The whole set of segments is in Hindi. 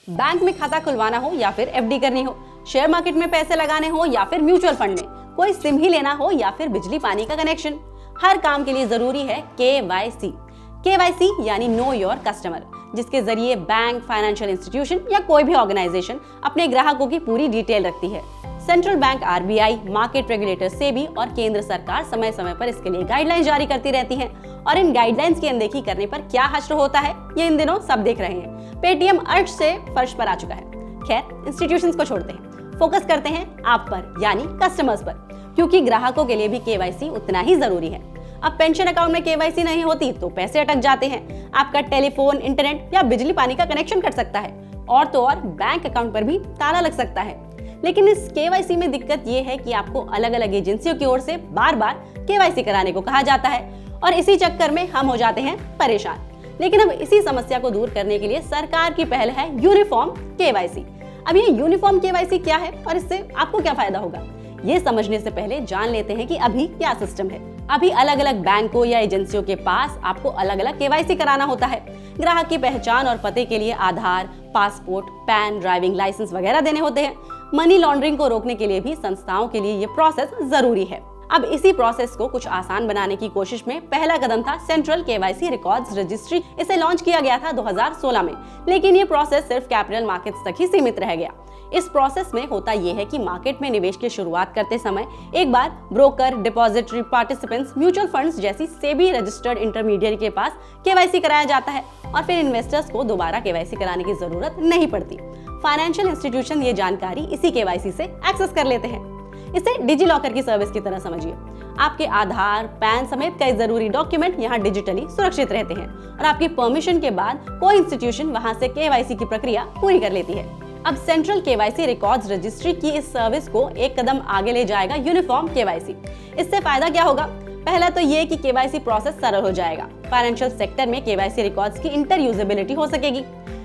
बैंक में खाता खुलवाना हो या फिर एफडी करनी हो, शेयर मार्केट में पैसे लगाने हो या फिर म्यूचुअल फंड में, कोई सिम ही लेना हो या फिर बिजली पानी का कनेक्शन, हर काम के लिए जरूरी है केवाईसी। केवाईसी यानी नो योर कस्टमर, जिसके जरिए बैंक, फाइनेंशियल इंस्टीट्यूशन या कोई भी ऑर्गेनाइजेशन अपने ग्राहकों की पूरी डिटेल रखती है। Central bank RBI, market regulator SEBI और केंद्र सरकार समय समय पर इसके लिए गाइडलाइंस जारी करती रहती हैं और इन गाइडलाइंस की अनदेखी करने पर क्या हश्र होता है ये इन दिनों सब देख रहे हैं। पेटीएम अर्श से फर्श पर आ चुका है। खैर, इंस्टीट्यूशंस को छोड़ते हैं, फोकस करते हैं आप पर यानी कस्टमर्स पर, क्योंकि ग्राहकों के लिए भी केवाईसी उतना ही जरूरी है। अब पेंशन अकाउंट में केवाईसी नहीं होती तो पैसे अटक जाते हैं, आपका टेलीफोन, इंटरनेट या बिजली पानी का कनेक्शन कट सकता है और तो और बैंक अकाउंट पर भी ताला लग सकता है। लेकिन इस केवाईसी में दिक्कत ये है कि आपको अलग अलग एजेंसियों की ओर से बार बार केवाईसी कराने को कहा जाता है और इसी चक्कर में हम हो जाते हैं परेशान। लेकिन अब इसी समस्या को दूर करने के लिए सरकार की पहल है यूनिफॉर्म केवाईसी। अब ये यूनिफॉर्म केवाईसी क्या है और इससे आपको क्या फायदा होगा, ये समझने से पहले जान लेते हैं कि अभी क्या सिस्टम है। अभी अलग अलग बैंकों या एजेंसियों के पास आपको अलग अलग केवाईसी कराना होता है। ग्राहक की पहचान और पते के लिए आधार, पासपोर्ट, पैन, ड्राइविंग लाइसेंस वगैरह देने होते हैं। मनी लॉन्ड्रिंग को रोकने के लिए भी संस्थाओं के लिए ये प्रोसेस जरूरी है। अब इसी प्रोसेस को कुछ आसान बनाने की कोशिश में पहला कदम था सेंट्रल केवाईसी रिकॉर्ड्स रजिस्ट्री। इसे लॉन्च किया गया था 2016 में, लेकिन ये प्रोसेस सिर्फ कैपिटल मार्केट्स तक ही सीमित रह गया। इस प्रोसेस में होता यह है कि मार्केट में निवेश की शुरुआत करते समय एक बार broker, depository participants, mutual funds जैसी सेबी रजिस्टर्ड इंटरमीडिएट के पास केवाईसी कराया जाता है और फिर इन्वेस्टर्स को दोबारा केवाईसी कराने की जरूरत नहीं पड़ती। फाइनेंशियल इंस्टीट्यूशन ये जानकारी इसी केवाईसी से एक्सेस कर लेते हैं। इसे डिजी लॉकर की सर्विस की तरह समझिए। आपके आधार, पैन समेत कई जरूरी डॉक्यूमेंट यहाँ डिजिटली सुरक्षित रहते हैं और आपकी परमिशन के बाद कोई इंस्टीट्यूशन वहां से केवाईसी की प्रक्रिया पूरी कर लेती है। अब सेंट्रल केवाईसी रिकॉर्ड्स रजिस्ट्री की इस सर्विस को एक कदम आगे ले जाएगा यूनिफॉर्म केवाईसी। इससे फायदा क्या होगा? पहला तो ये कि केवाईसी प्रोसेस सरल हो जाएगा। फाइनेंशियल सेक्टर में केवाईसी रिकॉर्ड्स की इंटरयूजेबिलिटी हो सकेगी।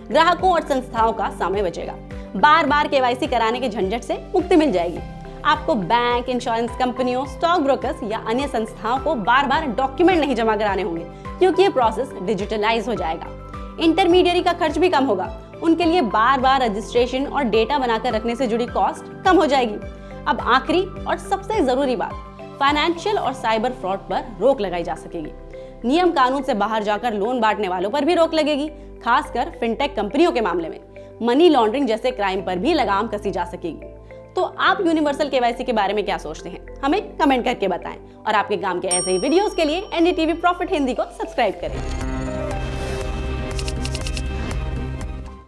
ग्राहकों और संस्थाओं का समय बचेगा। बार बार केवाईसी कराने के झंझट से मुक्ति मिल जाएगी। आपको बैंक, इंश्योरेंस कंपनियों, स्टॉक ब्रोकर्स या अन्य संस्थाओं को बार बार डॉक्यूमेंट नहीं जमा कराने होंगे, क्योंकि ये प्रोसेस डिजिटलाइज हो जाएगा। इंटरमीडियरी का खर्च भी कम होगा। उनके लिए बार बार रजिस्ट्रेशन और डेटा बनाकर रखने से जुड़ी कॉस्ट कम हो जाएगी। अब आखिरी और सबसे जरूरी बात, फाइनेंशियल और साइबर फ्रॉड पर रोक लगाई जा सकेगी। नियम कानून से बाहर जाकर लोन बांटने वालों पर भी रोक लगेगी, खासकर फिनटेक कंपनियों के मामले में। मनी लॉन्ड्रिंग जैसे क्राइम पर भी लगाम कसी जा सकेगी। तो आप यूनिवर्सल केवाईसी के बारे में क्या सोचते हैं? हमें कमेंट करके बताएं और आपके काम के ऐसे ही वीडियोस के लिए एनडीटीवी प्रॉफिट हिंदी को सब्सक्राइब करें।